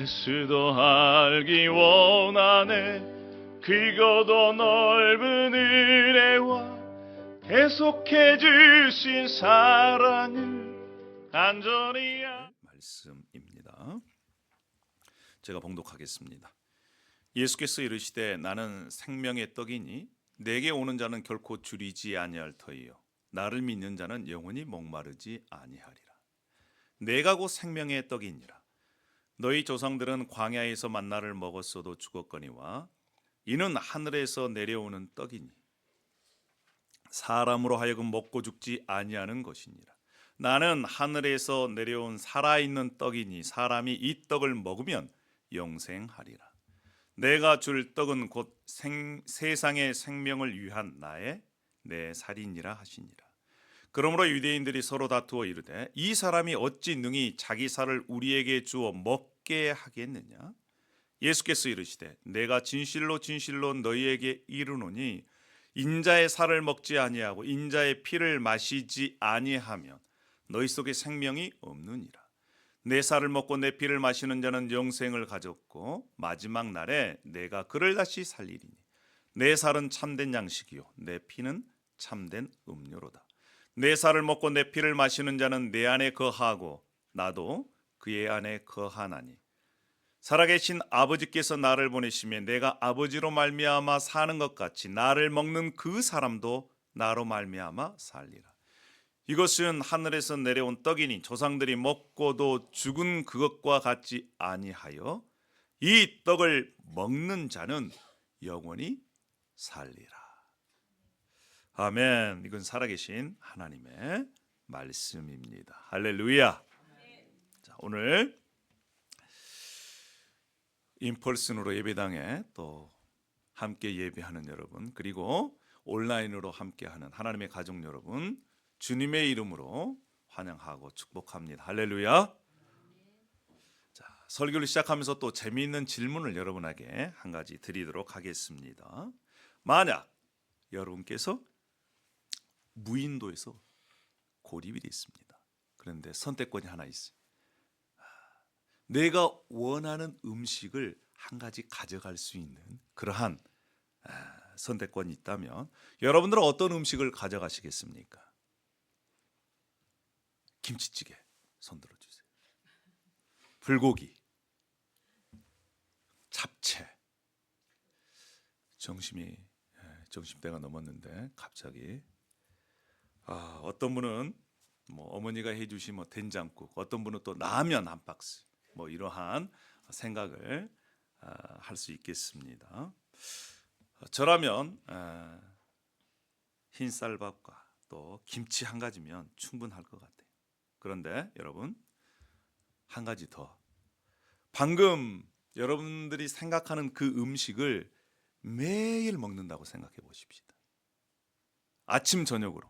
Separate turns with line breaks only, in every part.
예수도 알기 원하네. 크고도 넓은 은혜와 계속해 주신 사랑을 간절히
말씀입니다. 제가 봉독하겠습니다. 예수께서 이르시되 나는 생명의 떡이니 내게 오는 자는 결코 줄이지 아니할 터이요 나를 믿는 자는 영원히 목마르지 아니하리라. 내가 곧 생명의 떡이니라. 너희 조상들은 광야에서 만나를 먹었어도 죽었거니와 이는 하늘에서 내려오는 떡이니 사람으로 하여금 먹고 죽지 아니하는 것이니라. 나는 하늘에서 내려온 살아있는 떡이니 사람이 이 떡을 먹으면 영생하리라. 내가 줄 떡은 곧 세상의 생명을 위한 내 살이니라 하시니라. 그러므로 유대인들이 서로 다투어 이르되 이 사람이 어찌 능히 자기 살을 우리에게 주어 먹게 하겠느냐. 예수께서 이르시되 내가 진실로 진실로 너희에게 이르노니 인자의 살을 먹지 아니하고 인자의 피를 마시지 아니하면 너희 속에 생명이 없느니라. 내 살을 먹고 내 피를 마시는 자는 영생을 가졌고 마지막 날에 내가 그를 다시 살리리니 내 살은 참된 양식이요 내 피는 참된 음료로다. 내 살을 먹고 내 피를 마시는 자는 내 안에 거하고 나도 그의 안에 거하나니 살아계신 아버지께서 나를 보내시며 내가 아버지로 말미암아 사는 것 같이 나를 먹는 그 사람도 나로 말미암아 살리라. 이것은 하늘에서 내려온 떡이니 조상들이 먹고도 죽은 그것과 같지 아니하여 이 떡을 먹는 자는 영원히 살리라. 아멘. 이건 살아계신 하나님의 말씀입니다. 할렐루야. 자, 오늘 인펄슨으로 예배당에 또 함께 예배하는 여러분, 그리고 온라인으로 함께하는 하나님의 가족 여러분, 주님의 이름으로 환영하고 축복합니다. 할렐루야. 자, 설교를 시작하면서 또 재미있는 질문을 여러분에게 한 가지 드리도록 하겠습니다. 만약 여러분께서 무인도에서 고립이 있습니다. 그런데 선택권이 하나 있어요. 내가 원하는 음식을 한 가지 가져갈 수 있는 그러한 선택권이 있다면 여러분들은 어떤 음식을 가져가시겠습니까? 김치찌개 손 들어주세요. 불고기, 잡채. 점심때가 넘었는데 갑자기 어떤 분은 어머니가 해주신 된장국, 어떤 분은 또 라면 한 박스, 이러한 생각을 할 수 있겠습니다. 저라면 흰쌀밥과 또 김치 한 가지면 충분할 것 같아요. 그런데 여러분, 한 가지 더. 방금 여러분들이 생각하는 그 음식을 매일 먹는다고 생각해 보십시다. 아침 저녁으로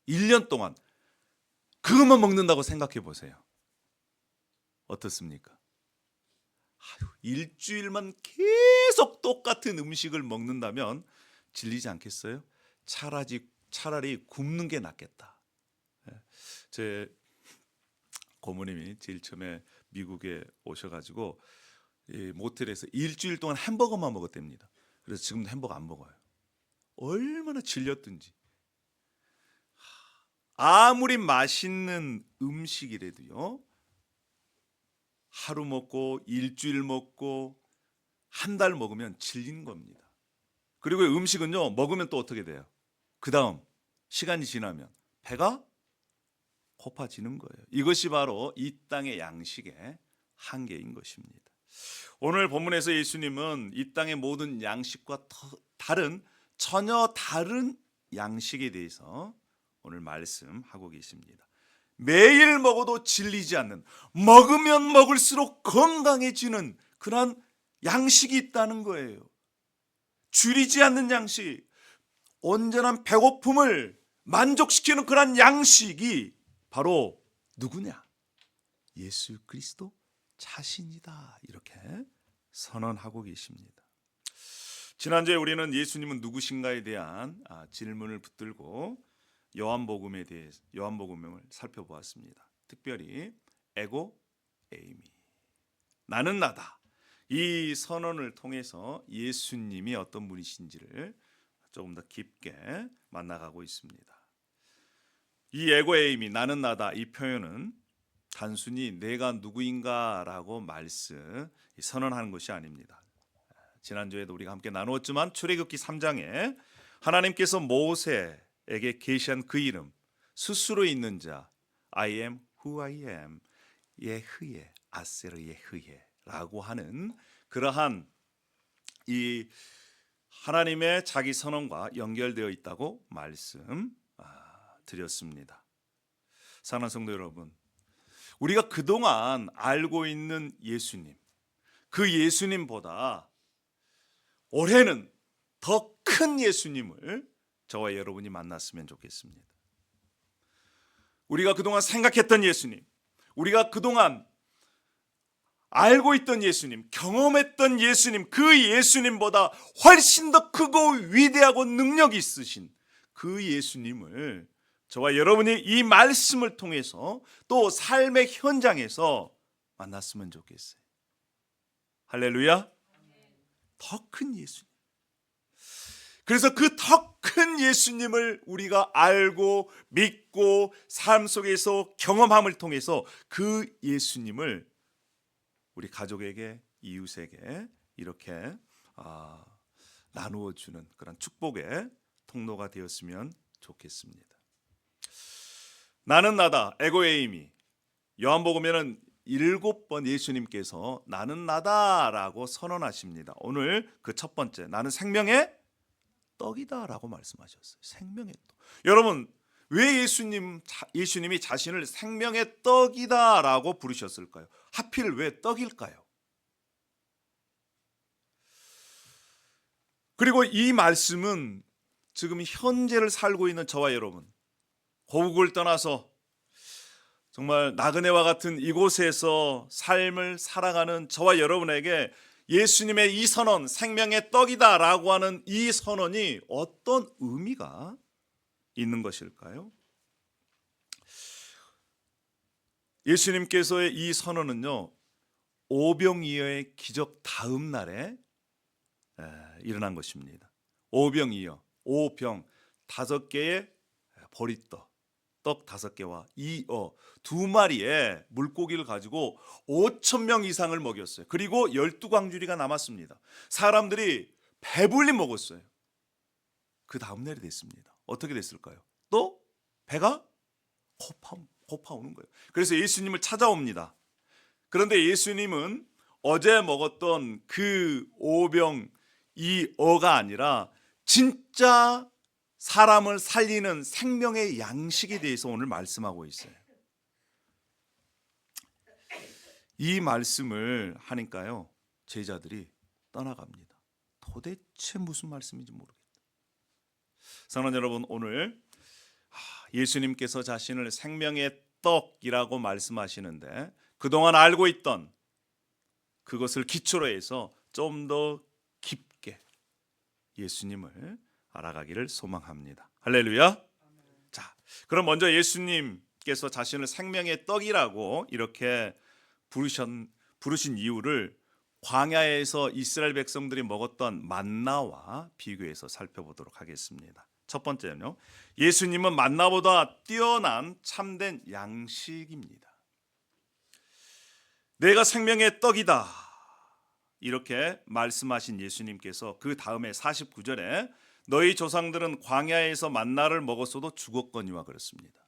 1년 동안 그것만 먹는다고 생각해 보세요. 어떻습니까? 일주일만 계속 똑같은 음식을 먹는다면 질리지 않겠어요? 차라리 굶는 게 낫겠다. 제 고모님이 제일 처음에 미국에 오셔가지고 모텔에서 일주일 동안 햄버거만 먹었답니다. 그래서 지금도 햄버거 안 먹어요. 얼마나 질렸든지. 아무리 맛있는 음식이라도요, 하루 먹고 일주일 먹고 한 달 먹으면 질리는 겁니다. 그리고 음식은요, 먹으면 또 어떻게 돼요? 그 다음 시간이 지나면 배가 고파지는 거예요. 이것이 바로 이 땅의 양식의 한계인 것입니다. 오늘 본문에서 예수님은 이 땅의 모든 양식과 전혀 다른 양식에 대해서 오늘 말씀하고 계십니다. 매일 먹어도 질리지 않는, 먹으면 먹을수록 건강해지는 그런 양식이 있다는 거예요. 줄이지 않는 양식, 온전한 배고픔을 만족시키는 그런 양식이 바로 누구냐? 예수 그리스도 자신이다. 이렇게 선언하고 계십니다. 지난주에 우리는 예수님은 누구신가에 대한 질문을 붙들고 요한복음을 살펴보았습니다. 특별히 에고 에이미, 나는 나다. 이 선언을 통해서 예수님이 어떤 분이신지를 조금 더 깊게 만나가고 있습니다. 이 에고에임이 나는 나다 이 표현은 단순히 내가 누구인가라고 선언하는 것이 아닙니다. 지난주에도 우리가 함께 나누었지만 출애굽기 3장에 하나님께서 모세에게 계시한 그 이름 스스로 있는 자 I am who I am 예흐예 아세르 예흐예라고 하는 그러한 이 하나님의 자기 선언과 연결되어 있다고 말씀드렸습니다. 사랑하는 성도 여러분, 우리가 그동안 알고 있는 예수님, 그 예수님보다 올해는 더 큰 예수님을 저와 여러분이 만났으면 좋겠습니다. 우리가 그동안 생각했던 예수님, 우리가 그동안 알고 있던 예수님, 경험했던 예수님, 그 예수님보다 훨씬 더 크고 위대하고 능력 있으신 그 예수님을 저와 여러분이 이 말씀을 통해서 또 삶의 현장에서 만났으면 좋겠어요. 할렐루야. 더 큰 예수님. 그래서 그 더 큰 예수님을 우리가 알고 믿고 삶 속에서 경험함을 통해서 그 예수님을 우리 가족에게 이웃에게 이렇게 나누어 주는 그런 축복의 통로가 되었으면 좋겠습니다. 나는 나다 에고에이미 요한복음에는 7번 예수님께서 나는 나다라고 선언하십니다. 오늘 그 첫 번째 나는 생명의 떡이다라고 말씀하셨어요. 생명의 떡. 여러분 왜 예수님이 자신을 생명의 떡이다라고 부르셨을까요? 하필 왜 떡일까요? 그리고 이 말씀은 지금 현재를 살고 있는 저와 여러분, 고국을 떠나서 정말 나그네와 같은 이곳에서 삶을 살아가는 저와 여러분에게 예수님의 이 선언, 생명의 떡이다라고 하는 이 선언이 어떤 의미가 있는 것일까요? 예수님께서의 이 선언은요, 오병이어의 기적 다음 날에 일어난 것입니다. 오병이어, 오병 5개의 보리떡, 떡 5개와 이어 2마리의 물고기를 가지고 5,000명 이상을 먹였어요. 그리고 12광주리가 남았습니다. 사람들이 배불리 먹었어요. 그 다음 날이 됐습니다. 어떻게 됐을까요? 또 배가 고파오는 거예요. 그래서 예수님을 찾아옵니다. 그런데 예수님은 어제 먹었던 그 오병 이어가 아니라 진짜 사람을 살리는 생명의 양식에 대해서 오늘 말씀하고 있어요. 이 말씀을 하니까요, 제자들이 떠나갑니다. 도대체 무슨 말씀인지 모르겠다. 사랑하는 여러분, 오늘 예수님께서 자신을 생명의 떡이라고 말씀하시는데 그동안 알고 있던 그것을 기초로 해서 좀 더 깊게 예수님을 알아가기를 소망합니다. 할렐루야. 자, 그럼 먼저 예수님께서 자신을 생명의 떡이라고 이렇게 부르신 이유를 광야에서 이스라엘 백성들이 먹었던 만나와 비교해서 살펴보도록 하겠습니다. 첫 번째는요, 예수님은 만나보다 뛰어난 참된 양식입니다. 내가 생명의 떡이다 이렇게 말씀하신 예수님께서 그 다음에 49절에 너희 조상들은 광야에서 만나를 먹었어도 죽었거니와 그렇습니다.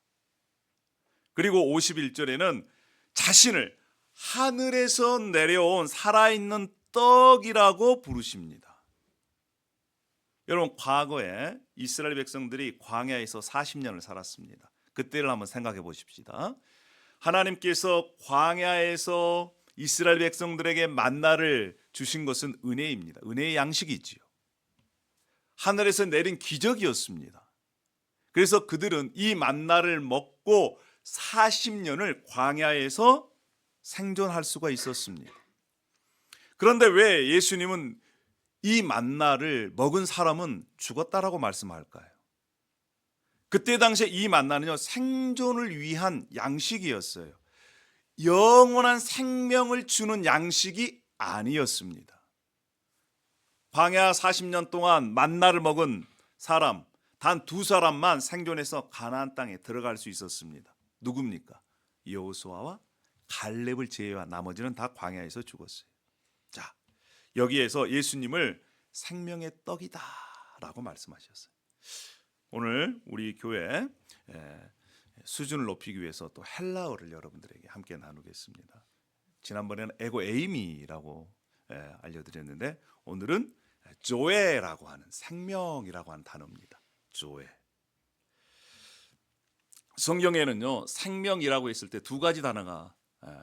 그리고 51절에는 자신을 하늘에서 내려온 살아있는 떡이라고 부르십니다. 여러분, 과거에 이스라엘 백성들이 광야에서 40년을 살았습니다. 그때를 한번 생각해 보십시다. 하나님께서 광야에서 이스라엘 백성들에게 만나를 주신 것은 은혜입니다. 은혜의 양식이지요. 하늘에서 내린 기적이었습니다. 그래서 그들은 이 만나를 먹고 40년을 광야에서 생존할 수가 있었습니다. 그런데 왜 예수님은 이 만나를 먹은 사람은 죽었다라고 말씀할까요? 그때 당시에 이 만나는요, 생존을 위한 양식이었어요. 영원한 생명을 주는 양식이 아니었습니다. 광야 40년 동안 만나를 먹은 사람 단 2사람만 생존해서 가나안 땅에 들어갈 수 있었습니다. 누굽니까? 여호수아와 갈렙을 제외한 나머지는 다 광야에서 죽었어요. 자, 여기에서 예수님을 생명의 떡이다라고 말씀하셨어요. 오늘 우리 교회 수준을 높이기 위해서 또 헬라어를 여러분들에게 함께 나누겠습니다. 지난번에는 에고 에이미라고 알려드렸는데 오늘은 조에라고 하는 생명이라고 하는 단어입니다. 조에. 성경에는요 생명이라고 했을 때 2가지 단어가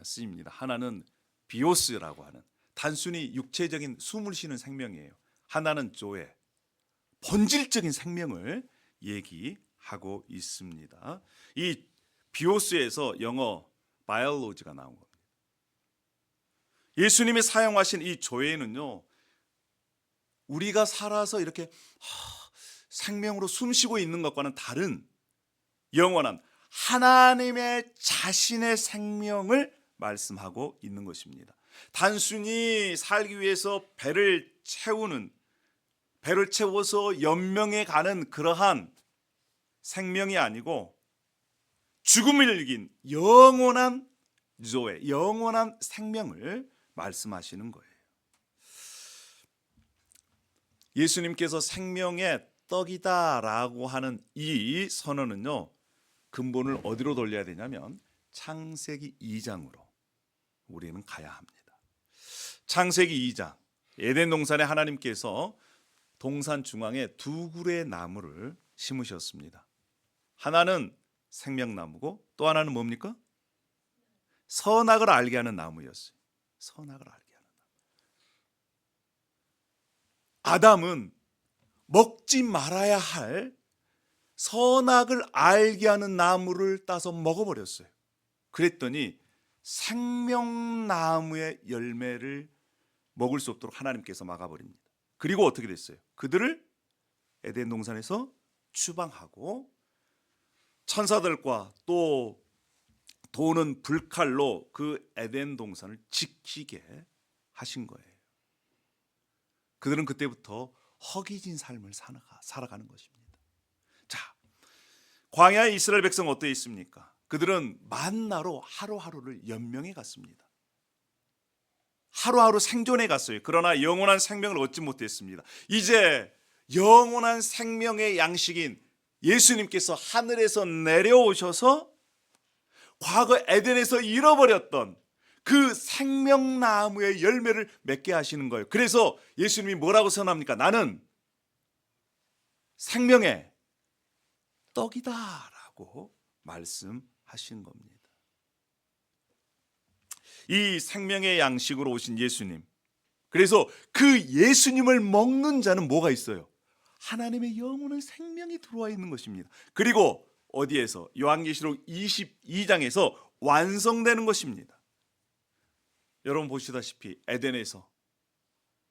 쓰입니다. 하나는 비오스라고 하는 단순히 육체적인 숨을 쉬는 생명이에요. 하나는 조에 본질적인 생명을 얘기하고 있습니다. 이 비오스에서 영어 바이올로지가 나온 겁니다. 예수님이 사용하신 이 조에는요 우리가 살아서 이렇게 생명으로 숨쉬고 있는 것과는 다른 영원한 하나님의 자신의 생명을 말씀하고 있는 것입니다. 단순히 살기 위해서 배를 채워서 연명해 가는 그러한 생명이 아니고 죽음을 이긴 영원한 조에, 영원한 생명을 말씀하시는 거예요. 예수님께서 생명의 떡이다라고 하는 이 선언은요 근본을 어디로 돌려야 되냐면 창세기 2장으로 우리는 가야 합니다. 창세기 2장 에덴 동산에 하나님께서 동산 중앙에 2그루의 나무를 심으셨습니다. 하나는 생명나무고 또 하나는 뭡니까? 선악을 알게 하는 나무였어요. 선악을 알게 하는 나무. 아담은 먹지 말아야 할 선악을 알게 하는 나무를 따서 먹어버렸어요. 그랬더니 생명나무의 열매를 먹을 수 없도록 하나님께서 막아버립니다. 그리고 어떻게 됐어요? 그들을 에덴 동산에서 추방하고 천사들과 또 도는 불칼로 그 에덴 동산을 지키게 하신 거예요. 그들은 그때부터 허기진 삶을 살아가는 것입니다. 자, 광야의 이스라엘 백성 어떠해 있습니까? 그들은 만나로 하루하루를 연명해 갔습니다. 하루하루 생존해 갔어요. 그러나 영원한 생명을 얻지 못했습니다. 이제 영원한 생명의 양식인 예수님께서 하늘에서 내려오셔서 과거 에덴에서 잃어버렸던 그 생명나무의 열매를 맺게 하시는 거예요. 그래서 예수님이 뭐라고 선언합니까? 나는 생명의 떡이다라고 말씀하신 겁니다. 이 생명의 양식으로 오신 예수님. 그래서 그 예수님을 먹는 자는 뭐가 있어요? 하나님의 영원한 생명이 들어와 있는 것입니다. 그리고 어디에서? 요한계시록 22장에서 완성되는 것입니다. 여러분 보시다시피 에덴에서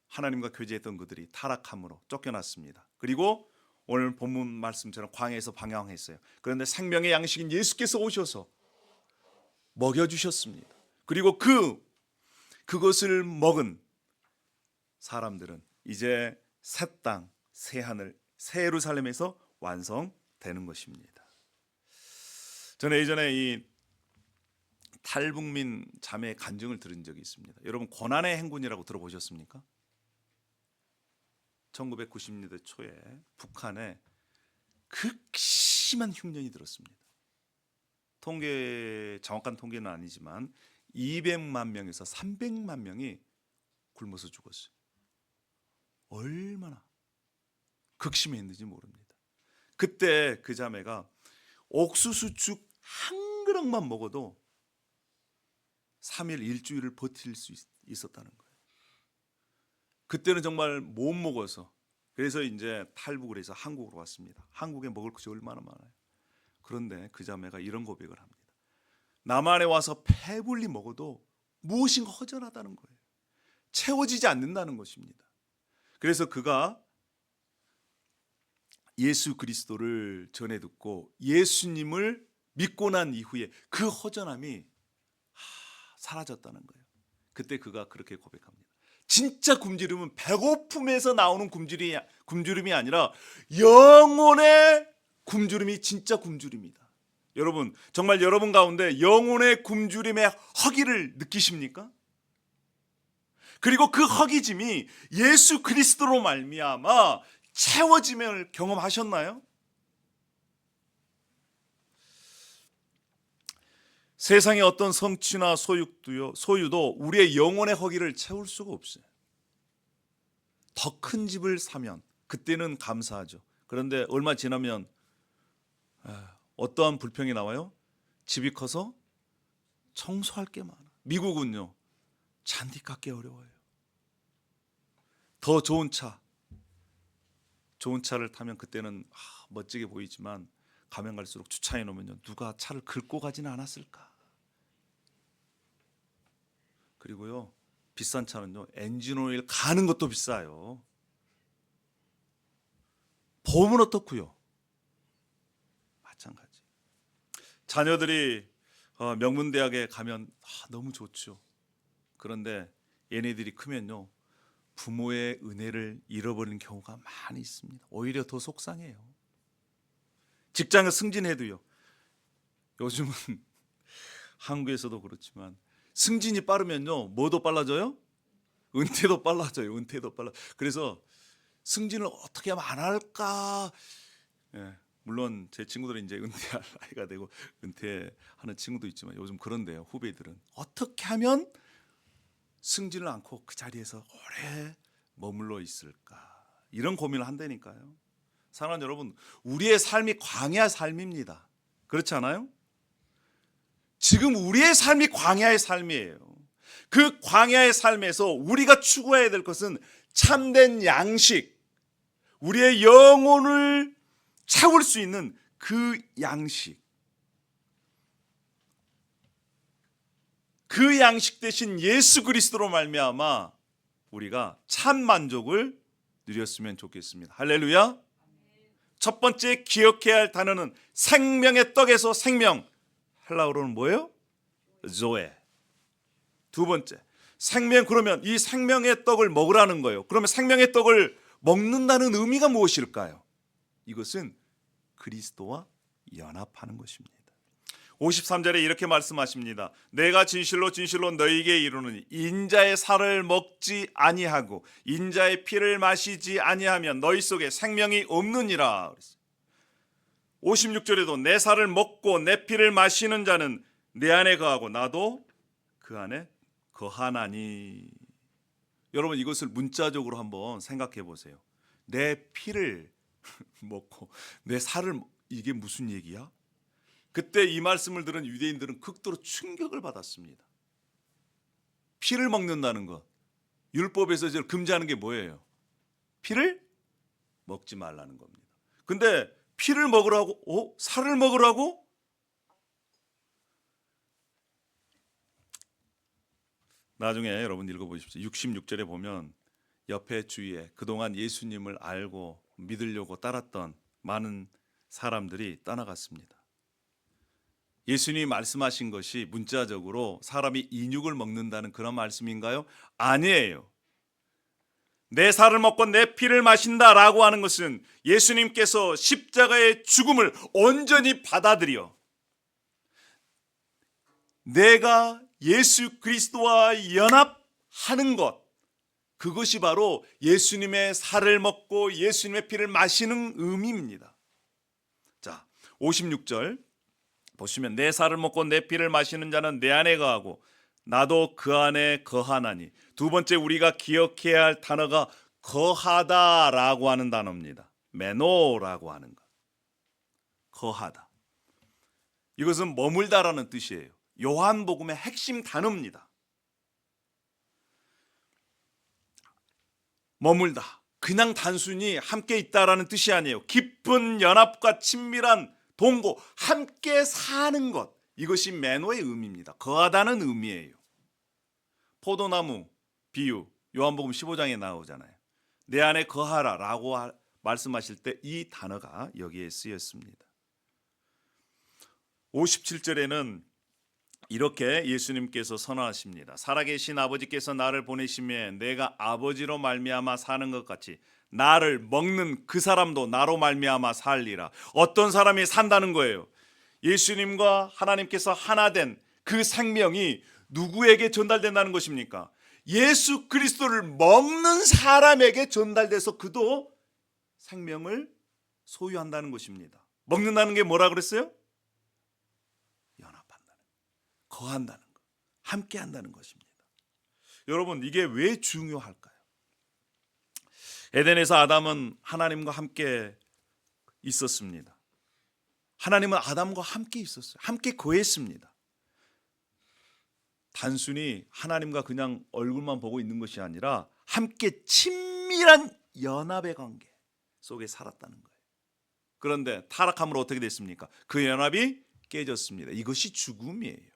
하나님과 교제했던 그들이 타락함으로 쫓겨났습니다. 그리고 오늘 본문 말씀처럼 광야에서 방황했어요. 그런데 생명의 양식인 예수께서 오셔서 먹여주셨습니다. 그리고 그것을 먹은 사람들은 이제 새 땅, 새 하늘, 새 예루살렘에서 완성되는 것입니다. 저는 예전에 이 탈북민 자매의 간증을 들은 적이 있습니다. 여러분 고난의 행군이라고 들어보셨습니까? 1990년대 초에 북한에 극심한 흉년이 들었습니다. 정확한 통계는 아니지만 200만 명에서 300만 명이 굶어서 죽었어요. 얼마나 극심했는지 모릅니다. 그때 그 자매가 옥수수죽 한 그릇만 먹어도 3일 일주일을 버틸 수 있었다는 거예요. 그때는 정말 못 먹어서 그래서 이제 탈북을 해서 한국으로 왔습니다. 한국에 먹을 것이 얼마나 많아요. 그런데 그 자매가 이런 고백을 합니다. 남한에 와서 배불리 먹어도 무엇인가 허전하다는 거예요. 채워지지 않는다는 것입니다. 그래서 그가 예수 그리스도를 전해 듣고 예수님을 믿고 난 이후에 그 허전함이 사라졌다는 거예요. 그때 그가 그렇게 고백합니다. 진짜 굶주림은 배고픔에서 나오는 굶주림이 아니라 영혼의 굶주림이 진짜 굶주림이다. 여러분, 정말 여러분 가운데 영혼의 굶주림의 허기를 느끼십니까? 그리고 그 허기짐이 예수 그리스도로 말미암아 채워짐을 경험하셨나요? 세상의 어떤 성취나 소유도 우리의 영혼의 허기를 채울 수가 없어요. 더 큰 집을 사면 그때는 감사하죠. 그런데 얼마 지나면 어떠한 불평이 나와요? 집이 커서 청소할 게 많아. 미국은요, 잔디 깎기 어려워요. 더 좋은 차를 타면 그때는 멋지게 보이지만 가면 갈수록 주차해 놓으면요, 누가 차를 긁고 가지는 않았을까? 그리고요, 비싼 차는요, 엔진 오일 가는 것도 비싸요. 보험은 어떻고요? 마찬가지. 자녀들이 명문대학에 가면 너무 좋죠. 그런데 얘네들이 크면요, 부모의 은혜를 잃어버리는 경우가 많이 있습니다. 오히려 더 속상해요. 직장을 승진해도요, 요즘은 한국에서도 그렇지만 승진이 빠르면요, 뭐도 빨라져요? 은퇴도 빨라져요. 그래서 승진을 어떻게 하면 안 할까? 물론 제 친구들은 이제 은퇴할 나이가 되고 은퇴하는 친구도 있지만 요즘 그런데요, 후배들은 어떻게 하면 승진을 않고 그 자리에서 오래 머물러 있을까? 이런 고민을 한다니까요. 사랑하는 여러분, 우리의 삶이 광야 삶입니다. 그렇지 않아요? 지금 우리의 삶이 광야의 삶이에요. 그 광야의 삶에서 우리가 추구해야 될 것은 참된 양식, 우리의 영혼을 채울 수 있는 그 양식. 그 양식 대신 예수 그리스도로 말미암아 우리가 참 만족을 누렸으면 좋겠습니다. 할렐루야. 첫 번째 기억해야 할 단어는 생명의 떡에서 생명, 헬라어로는 뭐예요? 조에. 두 번째, 생명. 그러면 이 생명의 떡을 먹으라는 거예요. 그러면 생명의 떡을 먹는다는 의미가 무엇일까요? 이것은 그리스도와 연합하는 것입니다. 53절에 이렇게 말씀하십니다. 내가 진실로 진실로 너희에게 이르노니 인자의 살을 먹지 아니하고 인자의 피를 마시지 아니하면 너희 속에 생명이 없느니라. 56절에도 내 살을 먹고 내 피를 마시는 자는 내 안에 거하고 나도 그 안에 거하나니. 여러분, 이것을 문자적으로 한번 생각해 보세요. 내 피를 먹고 내 살을, 이게 무슨 얘기야? 그때 이 말씀을 들은 유대인들은 극도로 충격을 받았습니다. 피를 먹는다는 것, 율법에서 금지하는 게 뭐예요? 피를 먹지 말라는 겁니다. 근데 피를 먹으라고? 살을 먹으라고? 나중에 여러분 읽어보십시오. 66절에 보면 옆에 주위에 그동안 예수님을 알고 믿으려고 따랐던 많은 사람들이 떠나갔습니다. 예수님이 말씀하신 것이 문자적으로 사람이 인육을 먹는다는 그런 말씀인가요? 아니에요. 내 살을 먹고 내 피를 마신다라고 하는 것은 예수님께서 십자가의 죽음을 온전히 받아들여 내가 예수 그리스도와 연합하는 것, 그것이 바로 예수님의 살을 먹고 예수님의 피를 마시는 의미입니다. 자, 56절 보시면 내 살을 먹고 내 피를 마시는 자는 내 안에 거하고 나도 그 안에 거하나니. 두 번째 우리가 기억해야 할 단어가 거하다라고 하는 단어입니다. 메노라고 하는 것. 거하다. 이것은 머물다라는 뜻이에요. 요한복음의 핵심 단어입니다. 머물다. 그냥 단순히 함께 있다라는 뜻이 아니에요. 깊은 연합과 친밀한 동거, 함께 사는 것, 이것이 매노의 의미입니다. 거하다는 의미예요. 포도나무 비유 요한복음 15장에 나오잖아요. 내 안에 거하라 라고 말씀하실 때 이 단어가 여기에 쓰였습니다. 57절에는 이렇게 예수님께서 선언하십니다. 살아계신 아버지께서 나를 보내심에 내가 아버지로 말미암아 사는 것 같이 나를 먹는 그 사람도 나로 말미암아 살리라. 어떤 사람이 산다는 거예요? 예수님과 하나님께서 하나 된 그 생명이 누구에게 전달된다는 것입니까? 예수 그리스도를 먹는 사람에게 전달돼서 그도 생명을 소유한다는 것입니다. 먹는다는 게 뭐라 그랬어요? 연합한다는, 거한다는 것, 함께한다는 것입니다. 여러분, 이게 왜 중요할까요? 에덴에서 아담은 하나님과 함께 있었습니다. 하나님은 아담과 함께 있었어요. 함께 거했습니다. 단순히 하나님과 그냥 얼굴만 보고 있는 것이 아니라 함께 친밀한 연합의 관계 속에 살았다는 거예요. 그런데 타락함으로 어떻게 됐습니까? 그 연합이 깨졌습니다. 이것이 죽음이에요.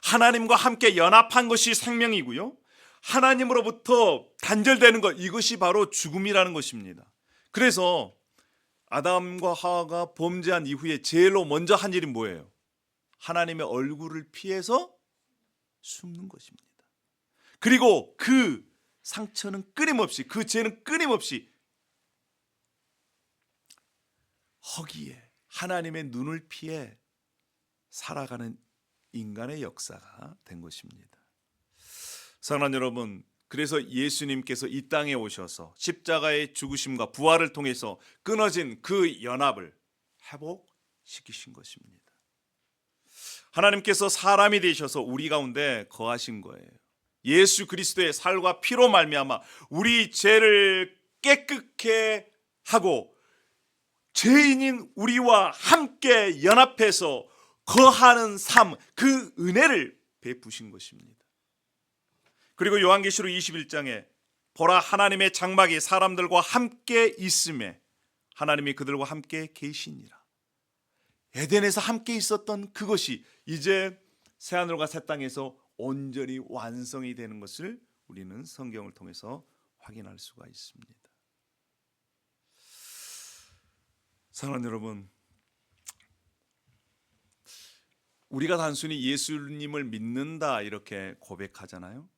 하나님과 함께 연합한 것이 생명이고요, 하나님으로부터 단절되는 것, 이것이 바로 죽음이라는 것입니다. 그래서 아담과 하와가 범죄한 이후에 제일로 먼저 한 일이 뭐예요? 하나님의 얼굴을 피해서 숨는 것입니다. 그리고 그 상처는 끊임없이, 그 죄는 끊임없이 허기에 하나님의 눈을 피해 살아가는 인간의 역사가 된 것입니다. 사랑하는 여러분, 그래서 예수님께서 이 땅에 오셔서 십자가의 죽으심과 부활을 통해서 끊어진 그 연합을 회복시키신 것입니다. 하나님께서 사람이 되셔서 우리 가운데 거하신 거예요. 예수 그리스도의 살과 피로 말미암아 우리 죄를 깨끗게 하고 죄인인 우리와 함께 연합해서 거하는 삶, 그 은혜를 베푸신 것입니다. 그리고 요한계시록 21장에 보라, 하나님의 장막이 사람들과 함께 있음에 하나님이 그들과 함께 계시니라. 에덴에서 함께 있었던 그것이 이제 새하늘과 새 땅에서 온전히 완성이 되는 것을 우리는 성경을 통해서 확인할 수가 있습니다. 사랑하는 여러분, 우리가 단순히 예수님을 믿는다 이렇게 고백하잖아요.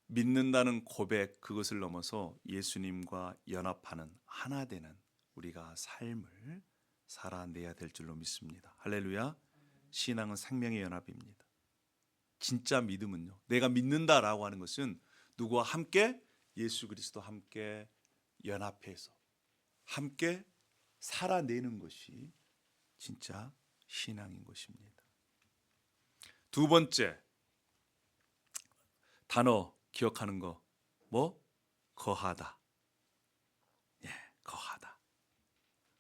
믿는다는 고백, 그것을 넘어서 예수님과 연합하는, 하나 되는 우리가 삶을 살아내야 될 줄로 믿습니다. 할렐루야. 신앙은 생명의 연합입니다. 진짜 믿음은요, 내가 믿는다라고 하는 것은 누구와 함께? 예수 그리스도와 함께 연합해서 함께 살아내는 것이 진짜 신앙인 것입니다. 두 번째 단어 기억하는 거, 뭐? 거하다. 예, 거하다.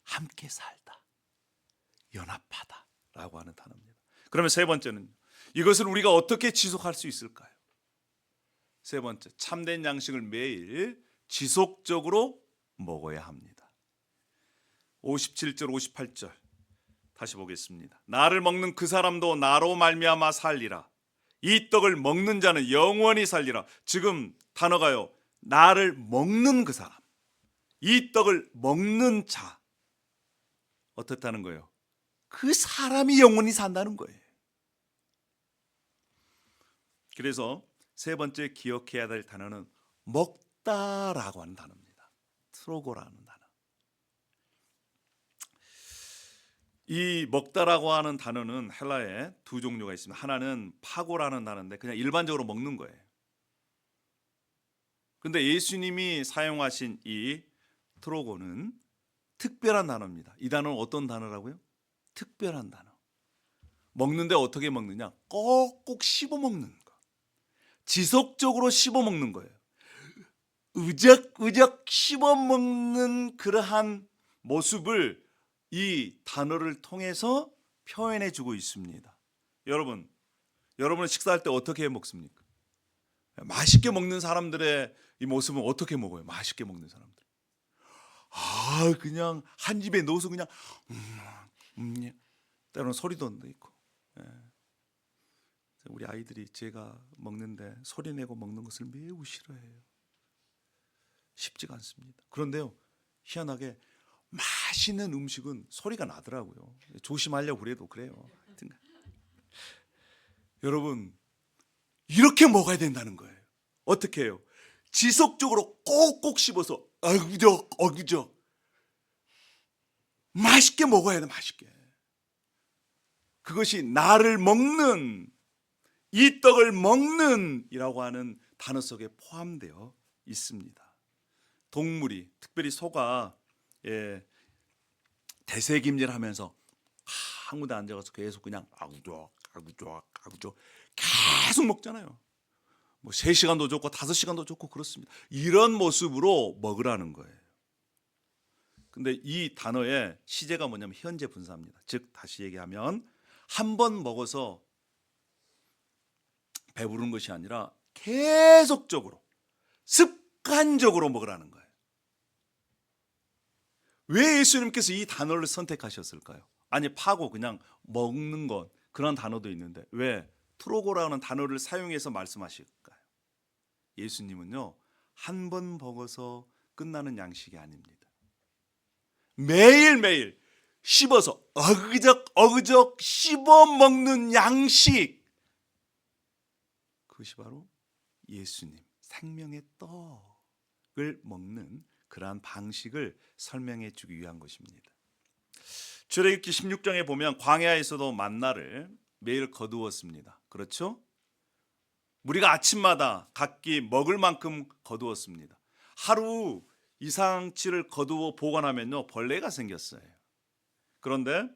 함께 살다. 연합하다 라고 하는 단어입니다. 그러면 세 번째는 이것을 우리가 어떻게 지속할 수 있을까요? 세 번째, 참된 양식을 매일 지속적으로 먹어야 합니다. 57절 58절 다시 보겠습니다. 나를 먹는 그 사람도 나로 말미암아 살리라. 이 떡을 먹는 자는 영원히 살리라. 지금 단어가요, 나를 먹는 그 사람, 이 떡을 먹는 자, 어떻다는 거예요? 그 사람이 영원히 산다는 거예요. 그래서 세 번째 기억해야 될 단어는 먹다라고 하는 단어입니다. 트로고라는 단어. 이 먹다라고 하는 단어는 헬라에 두 종류가 있습니다. 하나는 파고라는 단어인데 그냥 일반적으로 먹는 거예요. 그런데 예수님이 사용하신 이 트로고는 특별한 단어입니다. 이 단어는 어떤 단어라고요? 특별한 단어. 먹는데 어떻게 먹느냐? 꼭꼭 씹어 먹는 거. 지속적으로 씹어 먹는 거예요. 으적으적 씹어 먹는 그러한 모습을 이 단어를 통해서 표현해 주고 있습니다. 여러분은 식사할 때 어떻게 먹습니까? 맛있게 먹는 사람들의 이 모습은 어떻게 먹어요? 맛있게 먹는 사람들. 그냥 한 입에 넣어서 그냥 때로는 소리도 안 있고. 우리 아이들이 제가 먹는데 소리 내고 먹는 것을 매우 싫어해요. 쉽지가 않습니다. 그런데요, 희한하게 맛있는 음식은 소리가 나더라고요. 조심하려고 그래도 그래요. 하여튼 여러분, 이렇게 먹어야 된다는 거예요. 어떻게 해요? 지속적으로 꼭꼭 씹어서 어그적 맛있게 먹어야 돼. 맛있게. 그것이 나를 먹는, 이 떡을 먹는 이라고 하는 단어 속에 포함되어 있습니다. 동물이, 특별히 소가 대세김질하면서 한 군데 앉아서 계속 그냥 아구적 계속 먹잖아요. 뭐 3시간도 좋고 5시간도 좋고 그렇습니다. 이런 모습으로 먹으라는 거예요. 근데 이 단어의 시제가 뭐냐면 현재 분사입니다. 즉 다시 얘기하면 한 번 먹어서 배부른 것이 아니라 계속적으로 습관적으로 먹으라는 거예요. 왜 예수님께서 이 단어를 선택하셨을까요? 아니 파고 그냥 먹는 것 그런 단어도 있는데 왜 트로고라는 단어를 사용해서 말씀하실까요? 예수님은요 한 번 먹어서 끝나는 양식이 아닙니다. 매일매일 씹어서 어그적 씹어 먹는 양식, 그것이 바로 예수님 생명의 떡을 먹는 그러한 방식을 설명해 주기 위한 것입니다. 출애굽기 16장에 보면 광야에서도 만나를 매일 거두었습니다. 그렇죠? 우리가 아침마다 각기 먹을 만큼 거두었습니다. 하루 이상치를 거두어 보관하면요 벌레가 생겼어요. 그런데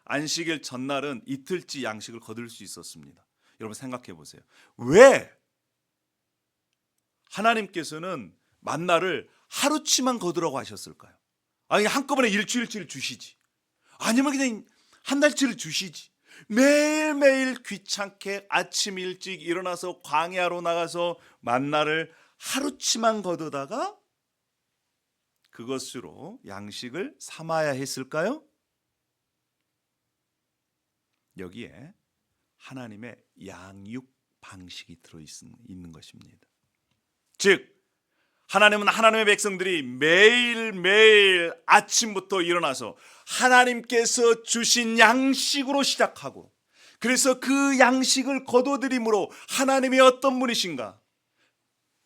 안식일 전날은 이틀치 양식을 거둘 수 있었습니다. 여러분 생각해 보세요. 왜 하나님께서는 만나를 하루치만 거두라고 하셨을까요? 아니 한꺼번에 일주일치를 주시지, 아니면 그냥 한 달치를 주시지. 매일매일 귀찮게 아침 일찍 일어나서 광야로 나가서 만나를 하루치만 거두다가 그것으로 양식을 삼아야 했을까요? 여기에 하나님의 양육 방식이 들어있는 것입니다. 즉 하나님은 하나님의 백성들이 매일매일 아침부터 일어나서 하나님께서 주신 양식으로 시작하고, 그래서 그 양식을 거둬들임으로 하나님이 어떤 분이신가,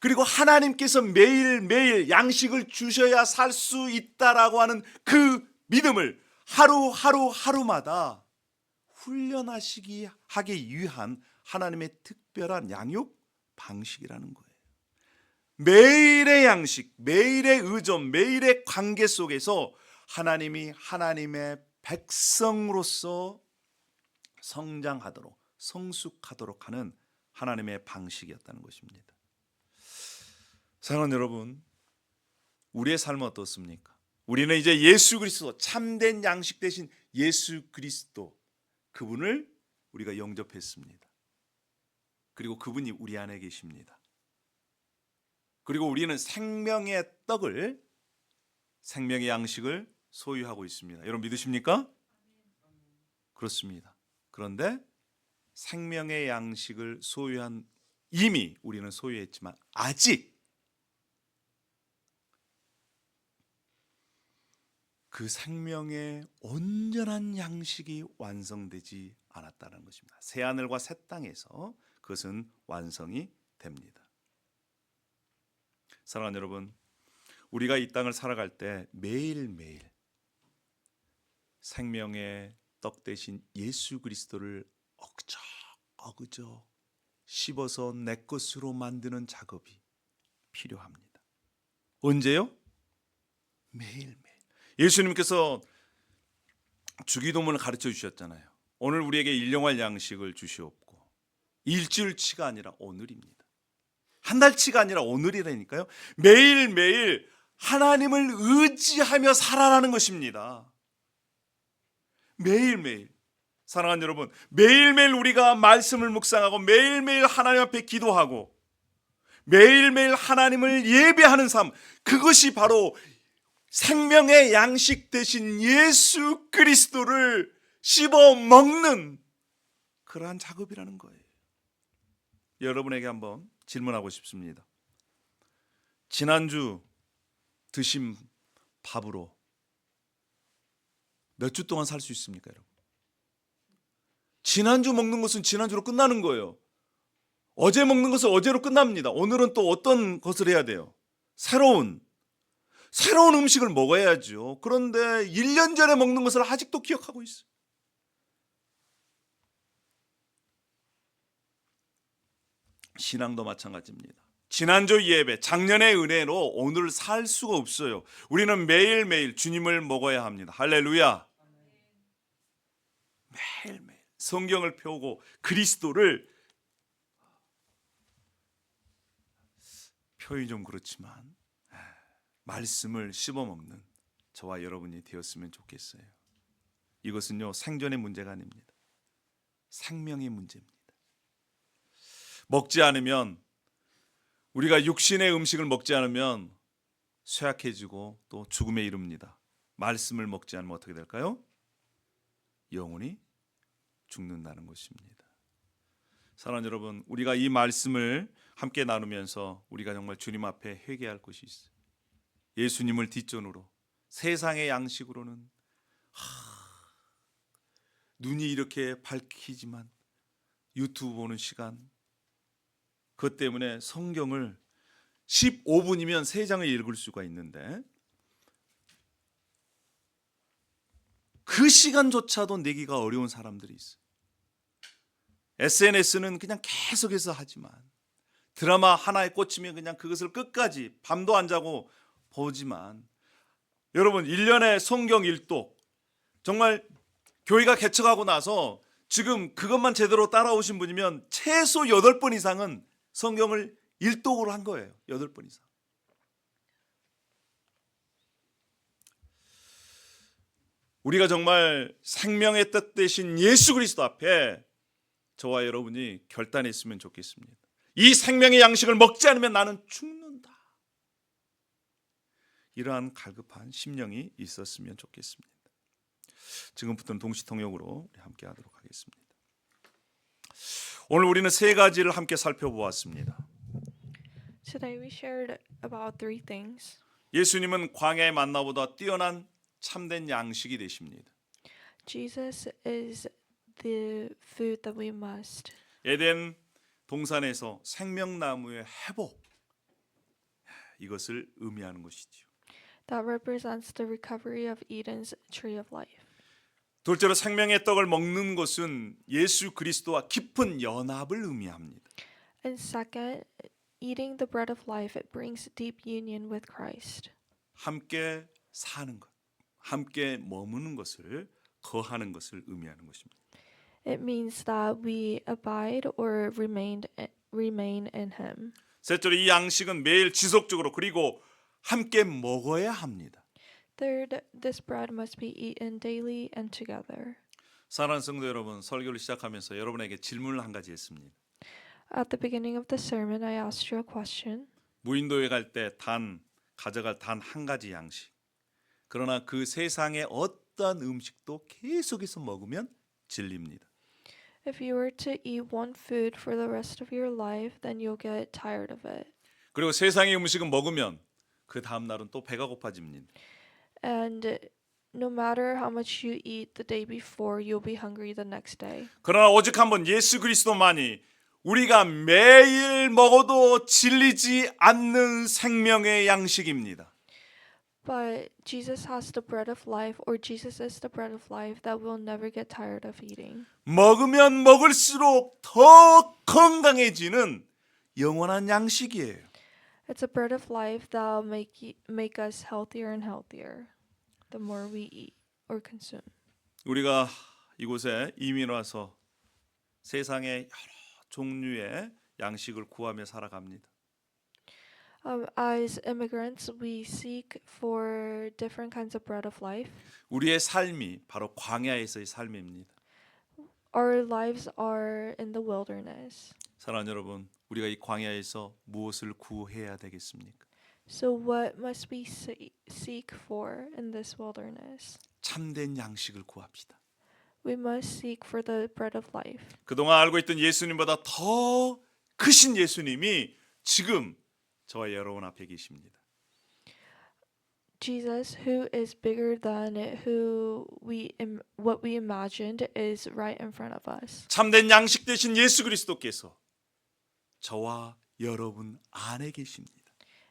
그리고 하나님께서 매일매일 양식을 주셔야 살 수 있다라고 하는 그 믿음을 하루마다 훈련하기 위한 하나님의 특별한 양육 방식이라는 거예요. 매일의 양식, 매일의 의존, 매일의 관계 속에서 하나님이 하나님의 백성으로서 성장하도록, 성숙하도록 하는 하나님의 방식이었다는 것입니다. 사랑하는 여러분, 우리의 삶은 어떻습니까? 우리는 이제 예수 그리스도, 참된 양식 대신 예수 그리스도, 그분을 우리가 영접했습니다. 그리고 그분이 우리 안에 계십니다. 그리고 우리는 생명의 떡을, 생명의 양식을 소유하고 있습니다. 여러분 믿으십니까? 그렇습니다. 그런데 생명의 양식을 소유한, 이미 우리는 소유했지만 아직 그 생명의 온전한 양식이 완성되지 않았다는 것입니다. 새 하늘과 새 땅에서 그것은 완성이 됩니다. 사랑하는 여러분, 우리가 이 땅을 살아갈 때 매일매일 생명의 떡 대신 예수 그리스도를 어그적 씹어서 내 것으로 만드는 작업이 필요합니다. 언제요? 매일매일. 예수님께서 주기도문을 가르쳐 주셨잖아요. 오늘 우리에게 일용할 양식을 주시옵고, 일주일치가 아니라 오늘입니다. 한 달치가 아니라 오늘이라니까요. 매일매일 하나님을 의지하며 살아라는 것입니다. 매일매일. 사랑하는 여러분, 매일매일 우리가 말씀을 묵상하고 매일매일 하나님 앞에 기도하고 매일매일 하나님을 예배하는 삶, 그것이 바로 생명의 양식 대신 예수 그리스도를 씹어 먹는 그러한 작업이라는 거예요. 여러분에게 한번 질문하고 싶습니다. 지난주 드신 밥으로 몇 주 동안 살 수 있습니까, 여러분? 지난주 먹는 것은 지난주로 끝나는 거예요. 어제 먹는 것은 어제로 끝납니다. 오늘은 또 어떤 것을 해야 돼요? 새로운 음식을 먹어야죠. 그런데 1년 전에 먹는 것을 아직도 기억하고 있어요. 신앙도 마찬가지입니다. 지난주 예배, 작년의 은혜로 오늘 살 수가 없어요. 우리는 매일매일 주님을 먹어야 합니다. 할렐루야. 매일매일 성경을 펴고 그리스도를, 표현이 좀 그렇지만 말씀을 씹어먹는 저와 여러분이 되었으면 좋겠어요. 이것은요, 생존의 문제가 아닙니다. 생명의 문제입니다. 먹지 않으면, 우리가 육신의 음식을 먹지 않으면 쇠약해지고 또 죽음에 이릅니다. 말씀을 먹지 않으면 어떻게 될까요? 영혼이 죽는다는 것입니다. 사랑하는 여러분, 우리가 이 말씀을 함께 나누면서 우리가 정말 주님 앞에 회개할 것이 있어요. 예수님을 뒷전으로, 세상의 양식으로는 눈이 이렇게 밝히지만 유튜브 보는 시간, 그것 때문에 성경을 15분이면 3장을 읽을 수가 있는데 그 시간조차도 내기가 어려운 사람들이 있어요. SNS는 그냥 계속해서 하지만, 드라마 하나에 꽂히면 그냥 그것을 끝까지 밤도 안 자고 보지만, 여러분 1년에 성경 1독, 정말 교회가 개척하고 나서 지금 그것만 제대로 따라오신 분이면 최소 8번 이상은 성경을 1독으로 한 거예요. 8번 이상. 우리가 정말 생명의 뜻 되신 예수 그리스도 앞에 저와 여러분이 결단했으면 좋겠습니다. 이 생명의 양식을 먹지 않으면 나는 죽는다. 이러한 갈급한 심령이 있었으면 좋겠습니다. 지금부터는 동시통역으로 함께 하도록 하겠습니다. 오늘 우리는 3가지를 함께 살펴보았습니다.
Today we shared about 3 things.
예수님은 광야의 만나보다 뛰어난 참된 양식이 되십니다.
Jesus is the food that we must.
에덴 동산에서 생명나무의 회복, 이것을 의미하는 것이죠.
That represents the recovery of Eden's tree of life.
둘째로 생명의 떡을 먹는 것은 예수 그리스도와 깊은 연합을 의미합니다.
And second, eating the bread of life, it brings deep union with Christ.
함께 사는 것, 함께 머무는 것을, 거하는 것을 의미하는 것입니다.
It means that we abide or remain in him.
셋째로 이 양식은 매일 지속적으로 그리고 함께 먹어야 합니다.
Third, this bread must be eaten daily and together.
사랑하는 성도 여러분, 설교를 시작하면서 여러분에게 질문을 한 가지 했습니다.
At the beginning of the sermon, I asked you a question.
무인도에 갈 때 가져갈 단 한 가지 양식. 그러나 그 세상의 어떤 음식도 계속해서 먹으면 질립니다.
If you were to eat one food for the rest of your life, then you'll get tired of it.
그리고 세상의 음식은 먹으면 그 다음 날은 또 배가 고파집니다.
And no matter how much you eat the day before, you'll be hungry the next day.
그러나 오직 한 번 예수 그리스도만이 우리가 매일 먹어도 질리지 않는 생명의 양식입니다.
But Jesus has the bread of life, or Jesus is the bread of life that we'll never get tired of eating.
먹으면 먹을수록 더 건강해지는 영원한 양식이에요.
It's a bread of life that'll make us healthier and healthier the more we eat or consume.
우리가 이곳에 이민 와서 세상의 여러 종류의 양식을 구하며 살아갑니다.
As immigrants, we seek for different kinds of bread of life.
우리의 삶이 바로 광야에서의 삶입니다.
Our lives are in the wilderness.
사랑하는 여러분, 우리가 이 광야에서 무엇을 구해야 되겠습니까?
So what must we seek for in this wilderness?
참된 양식을 구합시다.
We must seek for the bread of life.
그동안 알고 있던 예수님보다 더 크신 예수님이 지금 저와 여러분 앞에 계십니다.
Jesus, who is bigger than what we imagined, is right in front of us.
참된 양식 되신 예수 그리스도께서 저와 여러분 안에 계십니다.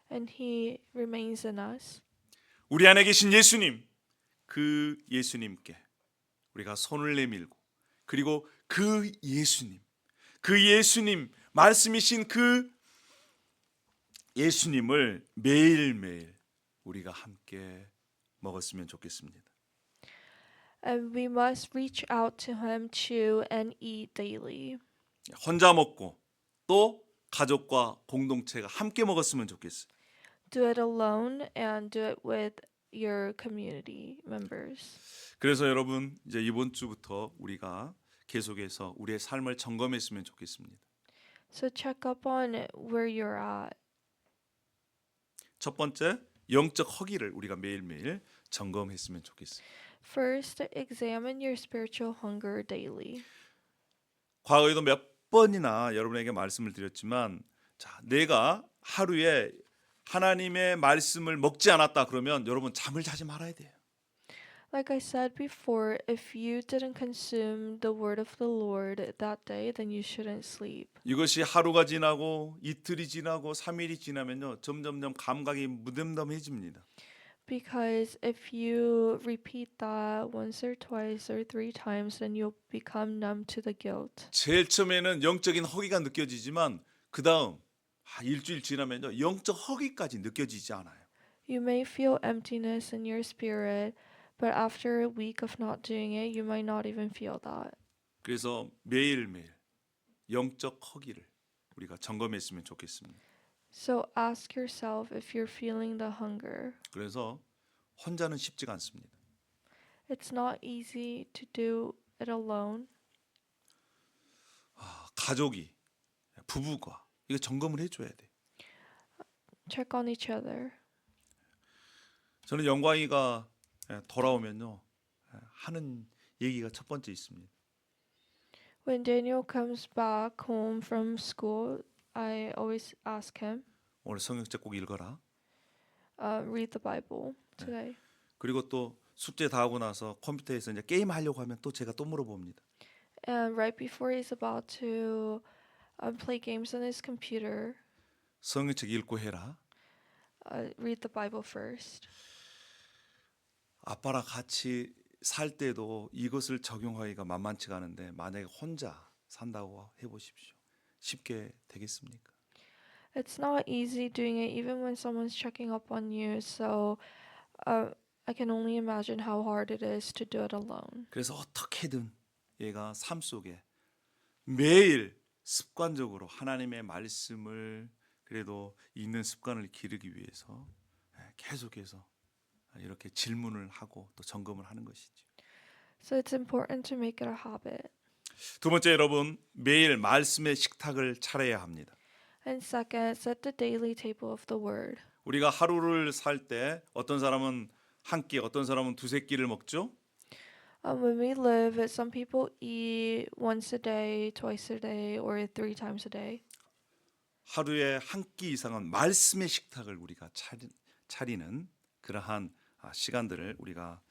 And he remains in us.
우리 안에 계신 예수님, 그 예수님께 우리가 손을 내밀고 그리고 그 예수님 말씀이신 그 예수님을 매일매일 우리가 함께 먹었으면 좋겠습니다.
And we must reach out to him, chew and eat daily.
혼자 먹고 또 가족과 공동체가 함께 먹었으면 좋겠어요.
Do it alone and do it with your community members.
그래서 여러분 이제 이번 주부터 우리가 계속해서 우리의 삶을 점검했으면 좋겠습니다.
So check up on where you're at.
첫 번째, 영적 허기를 우리가 매일매일 점검했으면 좋겠어요.
First, examine your spiritual hunger daily.
과거에도 몇 번이나 여러분에게 말씀을 드렸지만, 자, 내가 하루에 하나님의 말씀을 먹지 않았다 그러면 여러분 잠을 자지 말아야 돼요.
Like I said before, if you didn't consume the word of the Lord that day, then you shouldn't sleep.
이것이 하루가 지나고 이틀이 지나고 3일이 지나면요 점점점 감각이 무덤덤해집니다.
Because if you repeat that once or twice or 3 times, then you'll become numb to the guilt.
제일 처음에는 영적인 허기가 느껴지지만 그 다음 일주일 지나면요 영적 허기까지 느껴지지 않아요.
You may feel emptiness in your spirit, but after a week of not doing it, you might not even feel that.
그래서 매일매일 영적 허기를 우리가 점검했으면 좋겠습니다.
So ask yourself if you're feeling the hunger.
그래서 혼자는 쉽지가 않습니다.
It's not easy to do it alone.
가족이 부부가 이거 점검을 해줘야 돼.
Check on each other.
저는 영광이가 돌아오면요 하는 얘기가 첫 번째 있습니다.
When Daniel comes back home from school, I always ask him,
오늘 성경책 꼭 읽어라.
read the Bible today.
그리고 또 숙제 다 하고 나서 컴퓨터에서 이제 게임 하려고 하면 또 제가 또 물어봅니다.
And right before he's about to play games on his computer,
성경책 읽고 해라.
read the Bible first.
아빠랑 같이 살 때도 이것을 적용하기가 만만치가 않은데 만약에 혼자 산다고 해보십시오. 쉽게 되겠습니까?
It's not easy doing it even when someone's checking up on you. So I can only imagine how hard it is to do it alone.
그래서 어떻게든 얘가 삶 속에 매일 습관적으로 하나님의 말씀을 그래도 읽는 습관을 기르기 위해서 계속해서 이렇게 질문을 하고 또 점검을 하는 것이죠.
So it's important to make it a habit.
두 번째 여러분 매일 말씀의 식탁을 차려야 합니다.
And second, set the daily table of the word.
우리가 하루를 살 때 어떤 사람은 한 끼, 어떤 사람은 두세 끼를 먹죠.
When we live, some people eat once a day, twice a day, or 3 times a day.
하루에 한 끼 이상은 말씀의 식탁을 우리가 차리는 그러한 시간들을 우리가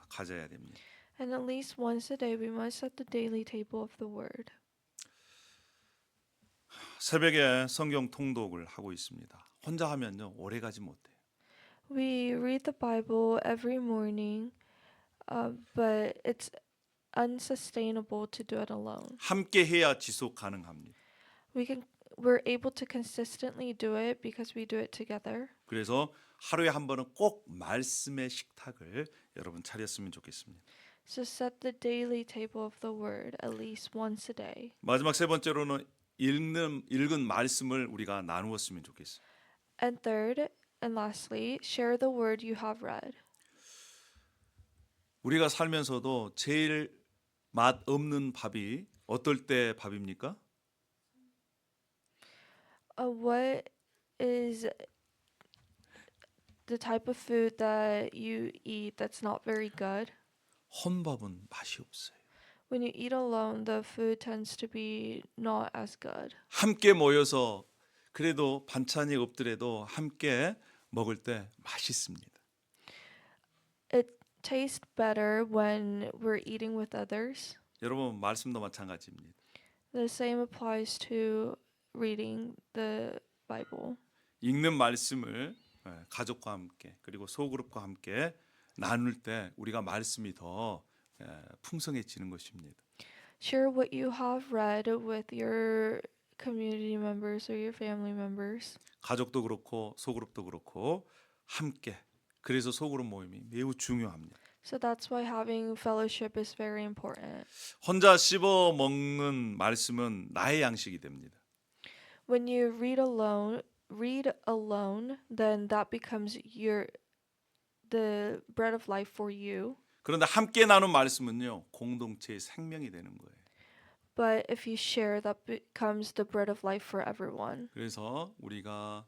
가져야 됩니다.
And at least once a day, we must set the daily table of the word.
새벽에 성경 통독을 하고 있습니다. 혼자 하면요 오래 가지 못해요.
We read the Bible every morning, but it's unsustainable to do it alone.
함께 해야 지속 가능합니다.
We're able to consistently do it because we do it together.
그래서 하루에 한 번은 꼭 말씀의 식탁을 여러분 차렸으면 좋겠습니다.
So set the daily table of the word at least once a day.
마지막 세 번째로는 읽은 말씀을 우리가 나누었으면 좋겠어요.
And third and lastly, share the word you have read.
우리가 살면서도 제일 맛 없는 밥이 어떨 때 밥입니까?
What is the type of food that you eat that's not very good?
혼밥은 맛이 없어요.
When you eat alone, the food tends to be not as good.
함께 모여서 그래도 반찬이 없더라도 함께 먹을 때 맛있습니다.
it tastes better when we're eating with others.
여러분 말씀도 마찬가지입니다.
The same applies to reading the Bible.
읽는 말씀을 가족과 함께 그리고 소그룹과 함께 나눌 때 우리가 말씀이 더 풍성해지는 것입니다.
Share what you have read with your community members or your family members.
가족도 그렇고 소그룹도 그렇고 함께 그래서 소그룹 모임이 매우 중요합니다.
So that's why having fellowship is very important.
혼자 씹어 먹는 말씀은 나의 양식이 됩니다.
When you read alone, then that becomes the bread of life for you.
그런데 함께 나눈 말씀은요 공동체의 생명이 되는 거예요.
But if you share, that becomes the bread of life for everyone.
그래서 우리가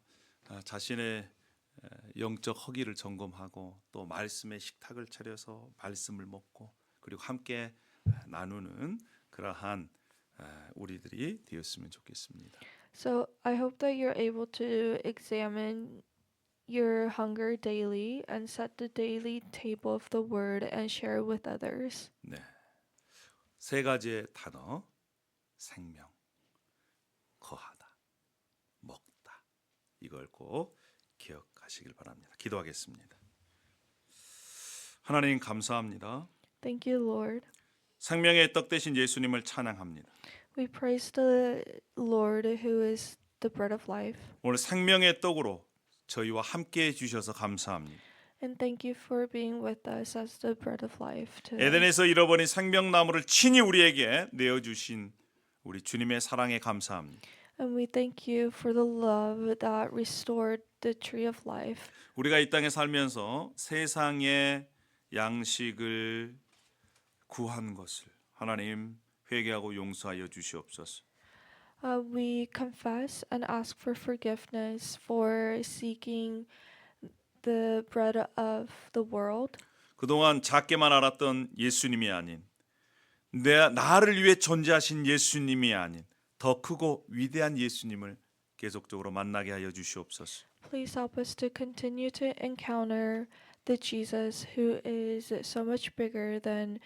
자신의 영적 허기를 점검하고 또 말씀의 식탁을 차려서 말씀을 먹고 그리고 함께 나누는 그러한 우리들이 되었으면 좋겠습니다.
So I hope that you're able to examine your hunger daily and set the daily table of the word and share with others.
네, 세 가지의 단어: 생명, 거하다, 먹다. 이걸 꼭 기억하시길 바랍니다. 기도하겠습니다. 하나님 감사합니다.
Thank you, Lord.
생명의 떡 되신 예수님을 찬양합니다.
We praise the Lord who is the bread of life.
오늘 생명의 떡으로 저희와 함께 해주셔서 감사합니다.
And thank you for being with us as the bread of life today.
에덴에서 잃어버린 생명나무를 친히 우리에게 내어주신 우리 주님의 사랑에 감사합니다.
And we thank you for the love that restored the tree of life.
우리가 이 땅에 살면서 세상의 양식을 구한 것을 하나님 회개하고 용서하여 주시옵소서.
We confess and ask for forgiveness for seeking the bread of the world.
그동안 작게만 알았던 예수님이 아닌 나를 위해 존재하신 예수님이 아닌 더 크고 위대한 예수님을 계속적으로 만나게 하여 주시옵소서.
Please help us to continue to encounter the Jesus who is so much bigger than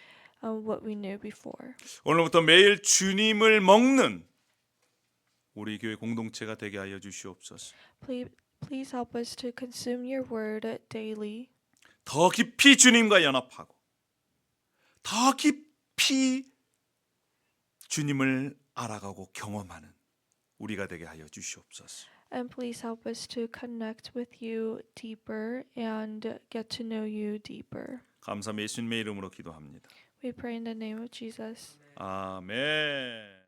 what we knew before.
오늘부터 매일 주님을 먹는 우리 교회 공동체가 되게 하여 주시옵소서.
Please help us to consume your word daily.
더 깊이 주님과 연합하고 더 깊이 주님을 알아가고 경험하는 우리가 되게 하여 주시옵소서.
And please help us to connect with you deeper and get to know you deeper.
감사함 예수님의 이름으로 기도합니다.
We pray in the name of Jesus.
아멘.